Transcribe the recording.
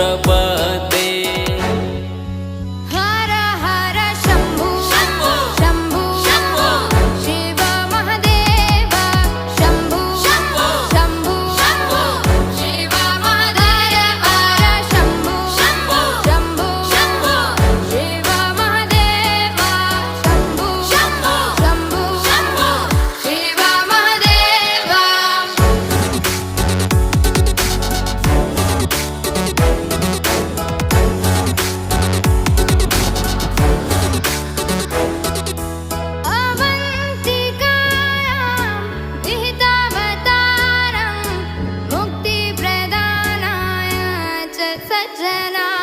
प्रपदे हर हर शम्भु शम्भु शम्भु शिव महादेव शम्भु शम्भु शम्भु शिव महादेव शम्भु शम्भु शम्भु शिव महादेव शम्भु शम्भु शम्भु शिव महादेव अवन्तिकायां विहितावतारं मुक्तिप्रदानाय च सज्जनाय